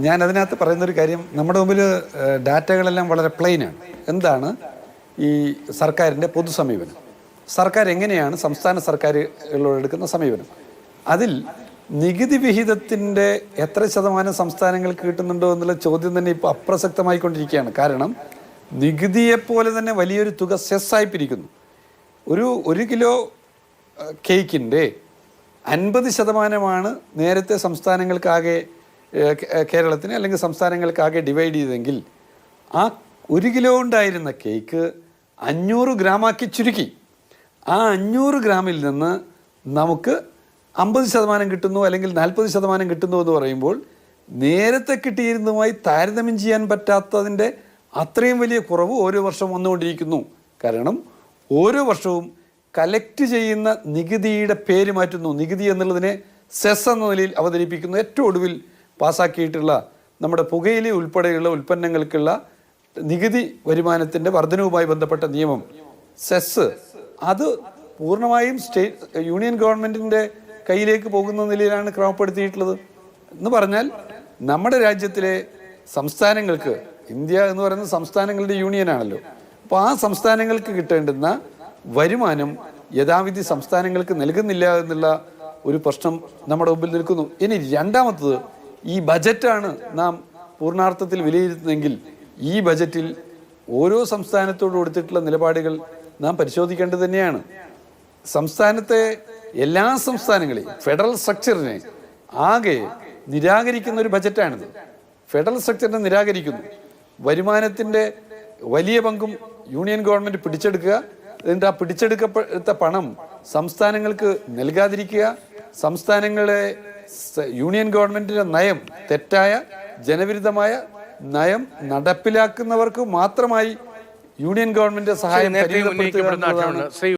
ഞാൻ അതിനകത്ത് പറയുന്നൊരു കാര്യം, നമ്മുടെ മുമ്പിൽ ഡാറ്റകളെല്ലാം വളരെ പ്ലെയിനാണ്. എന്താണ് ഈ സർക്കാരിൻ്റെ പൊതു സമീപനം, സർക്കാർ എങ്ങനെയാണ് സംസ്ഥാന സർക്കാരുകളോട് എടുക്കുന്ന സമീപനം, അതിൽ നികുതി വിഹിതത്തിൻ്റെ എത്ര ശതമാനം സംസ്ഥാനങ്ങൾക്ക് കിട്ടുന്നുണ്ടോ എന്നുള്ള ചോദ്യം തന്നെ ഇപ്പോൾ അപ്രസക്തമായിക്കൊണ്ടിരിക്കുകയാണ്. കാരണം നികുതിയെപ്പോലെ തന്നെ വലിയൊരു തുക സെസ്സായി പിരിക്കുന്നു. ഒരു കിലോ കേക്കിൻ്റെ 50% നേരത്തെ സംസ്ഥാനങ്ങൾക്കാകെ, കേരളത്തിന് അല്ലെങ്കിൽ സംസ്ഥാനങ്ങൾക്കാകെ ഡിവൈഡ് ചെയ്തെങ്കിൽ ആ 1 കിലോ ഉണ്ടായിരുന്ന കേക്ക് 500 ഗ്രാമാക്കി ചുരുക്കി. ആ 500 ഗ്രാമിൽ നിന്ന് നമുക്ക് 50% കിട്ടുന്നു അല്ലെങ്കിൽ 40% കിട്ടുന്നു എന്ന് പറയുമ്പോൾ നേരത്തെ കിട്ടിയിരുന്നതുമായി താരതമ്യം ചെയ്യാൻ പറ്റാത്തതിൻ്റെ അത്രയും വലിയ കുറവ് ഓരോ വർഷവും വന്നുകൊണ്ടിരിക്കുന്നു. കാരണം ഓരോ വർഷവും കലക്ട് ചെയ്യുന്ന നികുതിയുടെ പേര് മാറ്റുന്നു. നികുതി എന്നുള്ളതിനെ സെസ് എന്ന നിലയിൽ അവതരിപ്പിക്കുന്നു. ഏറ്റവും ഒടുവിൽ പാസ്സാക്കിയിട്ടുള്ള നമ്മുടെ പുകയില ഉൾപ്പെടെയുള്ള ഉൽപ്പന്നങ്ങൾക്കുള്ള നികുതി വരുമാനത്തിൻ്റെ വർധനവുമായി ബന്ധപ്പെട്ട നിയമം സെസ്, അത് പൂർണ്ണമായും യൂണിയൻ ഗവൺമെൻറ്റിൻ്റെ കയ്യിലേക്ക് പോകുന്ന നിലയിലാണ് ക്രമപ്പെടുത്തിയിട്ടുള്ളത്. എന്ന് പറഞ്ഞാൽ നമ്മുടെ രാജ്യത്തിലെ സംസ്ഥാനങ്ങൾക്ക്, ഇന്ത്യ എന്ന് പറയുന്നത് സംസ്ഥാനങ്ങളുടെ യൂണിയനാണല്ലോ, അപ്പോൾ ആ സംസ്ഥാനങ്ങൾക്ക് കിട്ടേണ്ടുന്ന വരുമാനം യഥാവിധി സംസ്ഥാനങ്ങൾക്ക് നൽകുന്നില്ല എന്നുള്ള ഒരു പ്രശ്നം നമ്മുടെ മുമ്പിൽ നിൽക്കുന്നു. ഇനി രണ്ടാമത്തത്, ഈ ബജറ്റാണ് നാം പൂർണ്ണാർത്ഥത്തിൽ വിലയിരുത്തുന്നതെങ്കിൽ ഈ ബജറ്റിൽ ഓരോ സംസ്ഥാനത്തോടും എടുത്തിട്ടുള്ള നിലപാടുകൾ നാം പരിശോധിക്കേണ്ടത് തന്നെയാണ്. സംസ്ഥാനത്തെ എല്ലാ സംസ്ഥാനങ്ങളെയും, ഫെഡറൽ സ്ട്രക്ചറിനെ ആകെ നിരാകരിക്കുന്ന ഒരു ബജറ്റാണിത്. ഫെഡറൽ സ്ട്രക്ചറിനെ നിരാകരിക്കുന്നു. വരുമാനത്തിൻ്റെ വലിയ പങ്കും യൂണിയൻ ഗവൺമെൻറ് പിടിച്ചെടുക്കുക, എന്നിട്ട് ആ പിടിച്ചെടുക്കപ്പെട്ട പണം സംസ്ഥാനങ്ങൾക്ക് നൽകാതിരിക്കുക, സംസ്ഥാനങ്ങളെ യൂണിയൻ ഗവൺമെൻറ്റിൻ്റെ നയം, തെറ്റായ ജനവിരുദ്ധമായ നയം നടപ്പിലാക്കുന്നവർക്ക് മാത്രമായി യൂണിയൻ ഗവൺമെൻറ് സഹായം പരിമിതപ്പെടുത്തുക.